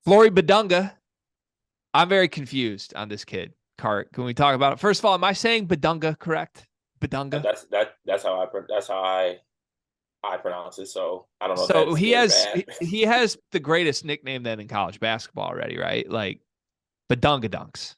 Flory Bidunga. I'm very confused on this kid. Cart, can we talk about it? First of all, am I saying Bidunga correct? Bidunga. That's how I pronounce it. So I don't know if So that's he good or has bad. he has the greatest nickname then in college basketball already, right? Like Bidunga Dunks.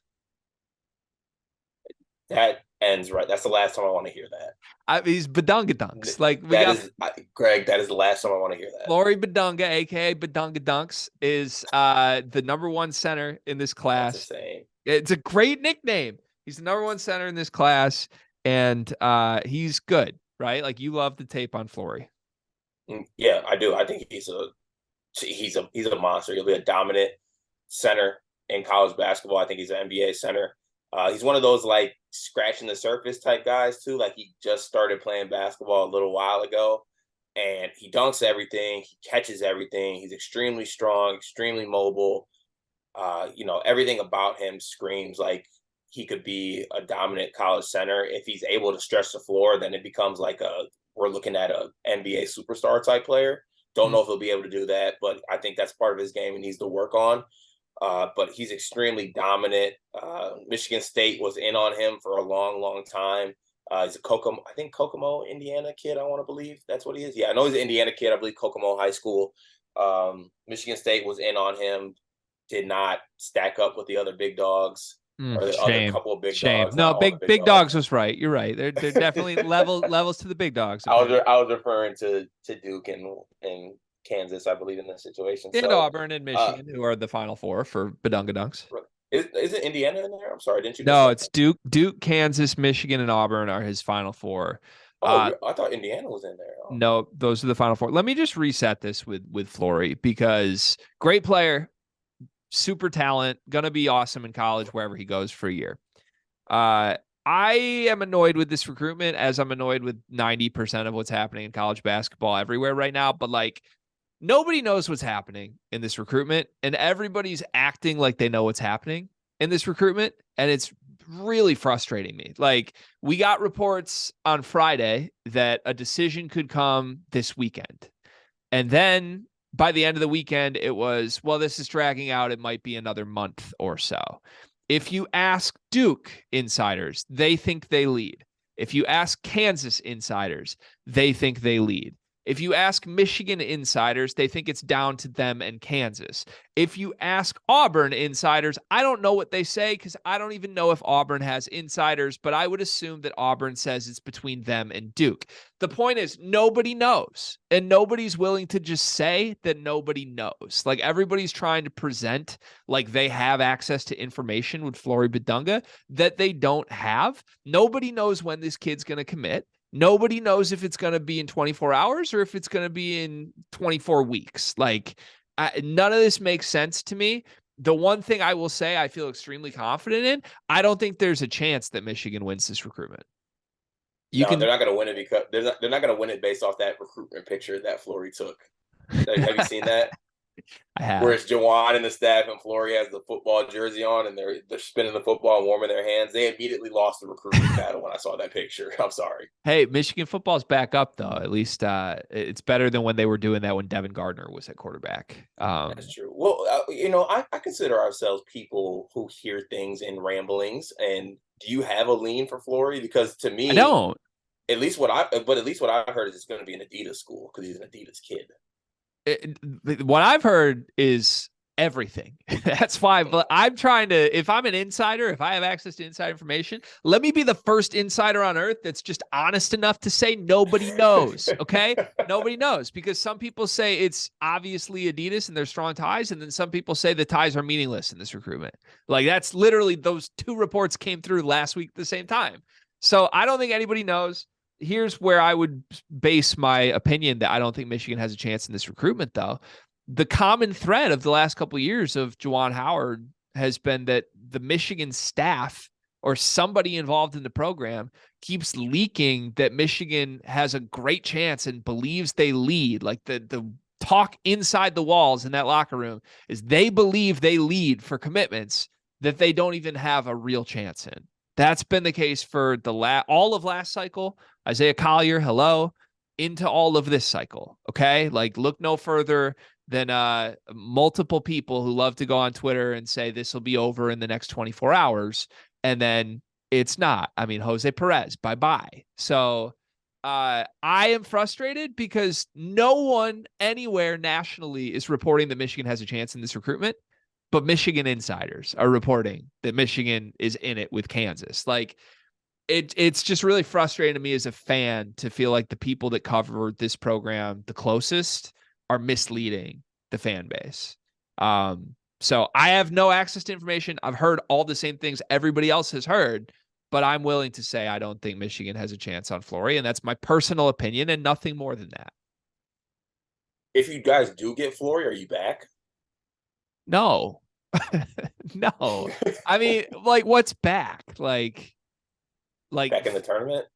That ends right. That's the last time I want to hear that. He's Bidunga Dunks. Like we That got is, Greg. That is the last time I want to hear that. Flory Bidunga, aka Bidunga Dunks, is the number one center in this That's class. insane. It's a great nickname. He's the number one center in this class, and he's good, right? Like you love the tape on Flory. Yeah, I do. I think he's a monster. He'll be a dominant center in college basketball. I think he's an NBA center. He's one of those like scratching the surface type guys too. Like he just started playing basketball a little while ago, and he dunks everything. He catches everything. He's extremely strong, extremely mobile. Everything about him screams like he could be a dominant college center. If he's able to stretch the floor, then it becomes like we're looking at a NBA superstar type player. Don't know if he'll be able to do that, but I think that's part of his game he needs to work on. But he's extremely dominant. Michigan State was in on him for a long, long time. He's a Kokomo, Indiana kid. I want to believe that's what he is. Yeah, I know he's an Indiana kid. I believe Kokomo High School. Michigan State was in on him. Did not stack up with the other big dogs or the other Shame. couple of big Shame. dogs. Not No, all the big big dogs dogs. was right. You're right. They're definitely levels to the big dogs, apparently. I was referring to Duke and Kansas, I believe, in this situation. And So, Auburn and uh, Michigan, who are the final four for Badunga Dunks. is it Indiana in there? I'm sorry, didn't you just No, say it's that? Duke, Kansas, Michigan, and Auburn are his final four. Oh, Uh, I thought Indiana was in there. Oh. no, those are the final four. Let me just reset this with Flory because great player, super talent, gonna be awesome in college wherever he goes for a year. I am annoyed with this recruitment as I'm annoyed with 90% of what's happening in college basketball everywhere right now. But like nobody knows what's happening in this recruitment, and everybody's acting like they know what's happening in this recruitment. And it's really frustrating me. Like we got reports on Friday that a decision could come this weekend. And then by the end of the weekend, it was, well, this is dragging out. It might be another month or so. If you ask Duke insiders, they think they lead. If you ask Kansas insiders, they think they lead. If you ask Michigan insiders, they think it's down to them and Kansas. If you ask Auburn insiders, I don't know what they say because I don't even know if Auburn has insiders, but I would assume that Auburn says it's between them and Duke. The point is, nobody knows, and nobody's willing to just say that nobody knows. Like everybody's trying to present like they have access to information with Flory Bidunga that they don't have. Nobody knows when this kid's going to commit. Nobody knows if it's going to be in 24 hours or if it's going to be in 24 weeks. Like, none of this makes sense to me. The one thing I will say I feel extremely confident in, I don't think there's a chance that Michigan wins this recruitment. You No, can, they're not going to win it because they're not going to win it based off that recruitment picture that Flory took. Have you seen that? I Where have. it's Jawan and the staff, and Flory has the football jersey on, and they're spinning the football and warming their hands. They immediately lost the recruitment battle when I saw that picture. I'm sorry. Hey, Michigan football's back up though. At least it's better than when they were doing that when Devin Gardner was at quarterback. That's true. Well, I consider ourselves people who hear things in ramblings. And do you have a lean for Flory? Because to I me, don't. at least what I've heard is it's going to be an Adidas school because he's an Adidas kid. What I've heard is everything. That's fine. But I'm trying to, if I'm an insider, if I have access to inside information, let me be the first insider on earth that's just honest enough to say nobody knows. Okay. Nobody knows because some people say it's obviously Adidas and their strong ties. And then some people say the ties are meaningless in this recruitment. Like that's literally those two reports came through last week at the same time. So I don't think anybody knows. Here's where I would base my opinion that I don't think Michigan has a chance in this recruitment, though. The common thread of the last couple of years of Juwan Howard has been that the Michigan staff or somebody involved in the program keeps leaking that Michigan has a great chance and believes they lead. Like the talk inside the walls in that locker room is they believe they lead for commitments that they don't even have a real chance in. That's been the case for all of last cycle. Isaiah Collier, hello, into all of this cycle. Okay. Like look no further than multiple people who love to go on Twitter and say this will be over in the next 24 hours. And then it's not. I mean, Jose Perez, bye-bye. So I am frustrated because no one anywhere nationally is reporting that Michigan has a chance in this recruitment, but Michigan insiders are reporting that Michigan is in it with Kansas. Like, it's just really frustrating to me as a fan to feel like the people that cover this program the closest are misleading the fan base. So I have no access to information. I've heard all the same things everybody else has heard, but I'm willing to say I don't think Michigan has a chance on Flory, and that's my personal opinion and nothing more than that. If you guys do get Flory, are you back? No. No. I mean, like, what's back? Like Back in the tournament?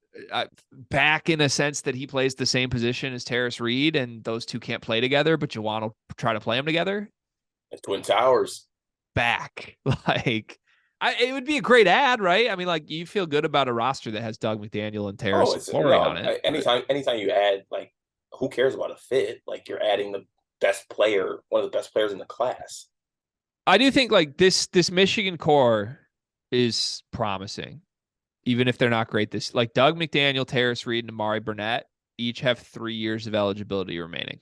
Back in a sense that he plays the same position as Terrace Reed, and those two can't play together, but you want to try to play them together. At Twin Towers. Back, like, it would be a great ad, right? I mean, like, you feel good about a roster that has Doug McDaniel and Terrace and Flory on it. Anytime you add, like, who cares about a fit? Like, you're adding the best player, one of the best players in the class. I do think like this Michigan core is promising, even if they're not great. This, like, Doug McDaniel, Terrace Reed, and Amari Burnett each have 3 years of eligibility remaining.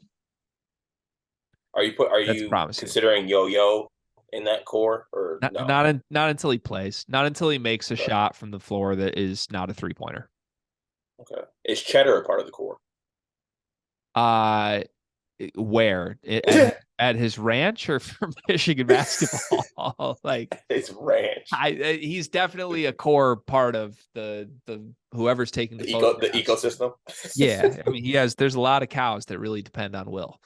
Are you considering Yo-Yo in that core, or no? Not until he plays. Not until he makes a shot from the floor that is not a 3-pointer. Okay. Is Cheddar a part of the core? Where at his ranch or for Michigan basketball? Like, his ranch. He's definitely a core part of the whoever's taking the ecosystem. Yeah, I mean, there's a lot of cows that really depend on Will.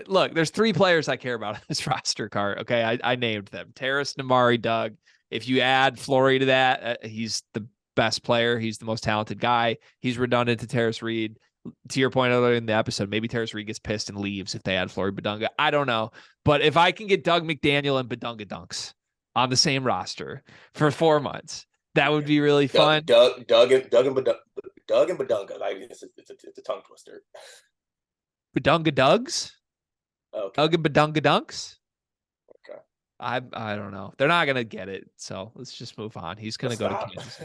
Look, there's 3 players I care about on this roster card. Okay, I named them: Terrace, Namari, Doug. If you add Flory to that, he's the best player. He's the most talented guy. He's redundant to Terrace Reed. To your point earlier in the episode, maybe Terrace Reed gets pissed and leaves if they add Flory Bidunga. I don't know. But if I can get Doug McDaniel and Bidunga Dunks on the same roster for 4 months, that would be really fun. Doug and Bidunga. Like, it's a tongue twister. Bidunga Dugs? Okay. Doug and Bidunga Dunks? Okay. I don't know. They're not gonna get it, so let's just move on. He's gonna go to Kansas.